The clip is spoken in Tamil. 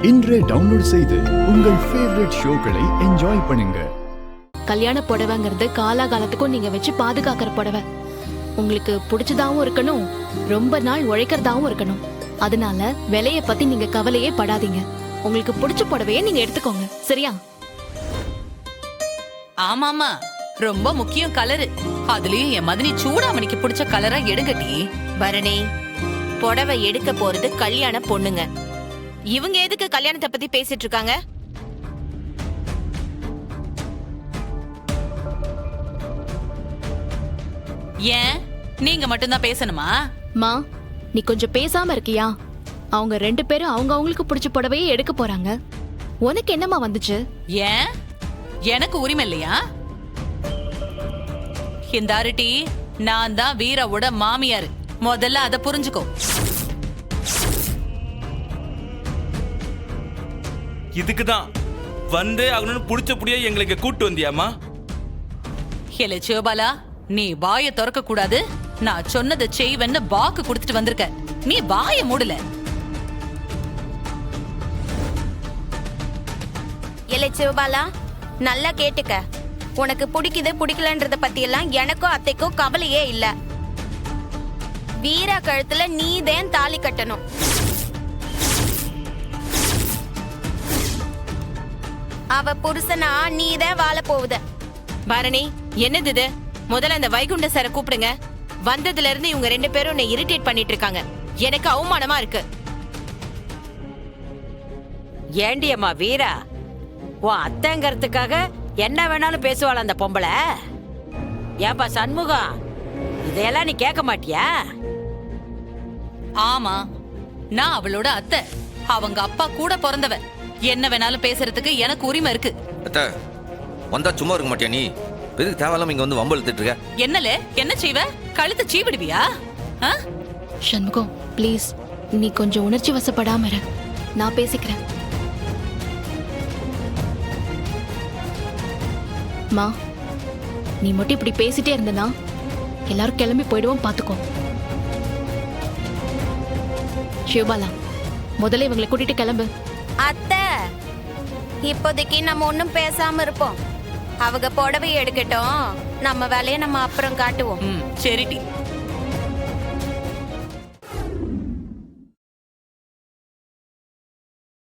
இன்றே டவுன்லோட் செய்து உங்கள் ஃபேவரட் ஷோக்களை என்ஜாய் பண்ணுங்க. கல்யாண புடவைங்கிறது காலாகாலத்துக்கும் நீங்க வச்சு பாதுகாக்கிற புடவை. உங்களுக்கு பிடிச்சதாவும் இருக்கணும், ரொம்ப நாள் உழைக்கிறதாவும் இருக்கணும். அதனால விலைய பத்தி நீங்க கவலையே படாதீங்க. உங்களுக்கு பிடிச்ச புடவையே நீங்க எடுத்துக்கோங்க, சரியா? ஆமாமா, ரொம்ப முக்கியம் கலரு. அதுலயும் என் மதனி சூடாமணிக்கு பிடிச்ச கலரா எடுங்கட்டி. பரணி, புடவை எடுக்க போறது கல்யாண பொண்ணுங்க. இவங்க எதுக்கு கல்யாணத்தை பத்தி பேசிட்டு இருக்காங்க? ஏன் நீங்க மட்டும்தான் பேசணுமா? மா, நீ கொஞ்சம் பேசாம இருக்கியா? அவங்க 2 பேரும் அவங்க அவங்களுக்கு பிடிச்ச புடவையே எடுக்க போறாங்க. உனக்கு என்னமா வந்துச்சு? ஏன் எனக்கு உரிமை இல்லையா? இந்த அருட்டி, நான் தான் வீராவோட மாமியாரு. முதல்ல அத புரிஞ்சுக்கோ. இதுக்குதான் வந்தே ஆகணும்னு புடிச்ச புடிய எங்களுக்கு கூட்டு வந்தியாமா? ஹேலே சிவபாலா, நீ வாயை திறக்க கூடாது. நான் சொன்னதை செய்வேன்னு வாக்கு கொடுத்துட்டு வந்திருக்க. நீ வாயை மூடல. இல்லை சிவபாலா, நல்லா கேட்டுக்க. உனக்கு பிடிக்குது பிடிக்கலன்றத பத்தி எல்லாம் எனக்கும் அத்தைக்கும் கவலையே இல்ல. வீரா கழுத்துல நீதான் தாலி கட்டணும். அவ புருஷனா நீதான் வாழ போகுத. பரணி, என்னது இது? முதல்ல அந்த வைகுண்ட சார கூப்பிடுங்க. வந்ததுல இருந்து இவங்க 2 பேரும் உன்னை இரிட்டேட் பண்ணிட்டு இருக்காங்க. எனக்கு அவமானமா இருக்கு. ஏண்டியம்மா வீரா, உன் அத்தைங்கிறதுக்காக என்ன வேணாலும் பேசுவாள் அந்த பொம்பளை. ஏன்பா சண்முகம், இதையெல்லாம் நீ கேட்க மாட்டியா? ஆமா, நான் அவளோட அத்தை. அவங்க அப்பா கூட பிறந்தவ. என்ன வேணாலும் பேசுறதுக்கு எனக்கு உரிமை இருக்கு. அத்தை, வந்தா சும்மா இருக்க மாட்டியா நீ? எதுக்கு தேவையில்லாம இங்க வந்து வம்பு இழுத்துட்டு இருக்க? என்னல என்ன செய்வ? கழுத்தை சீவிடுவியா? சண்முகம், ப்ளீஸ் நீ கொஞ்சம் உணர்ச்சி வசப்படாம இரு. நான் பேசிக்கிறேன். மா, நீ மட்டும் இப்படி பேசிட்டே இருந்தனா எல்லாரும் கிளம்பி போயிடுவோம், பாத்துக்கோ. சிவபாலா, முதல்ல இவங்களை கூட்டிட்டு கிளம்பு. அத்தை, இப்போதைக்கு நம்ம ஒன்னும் பேசாம இருப்போம். அவங்க புடவை எடுக்கட்டும், நம்ம வேலையை நம்ம அப்புறம் காட்டுவோம். சரிடி.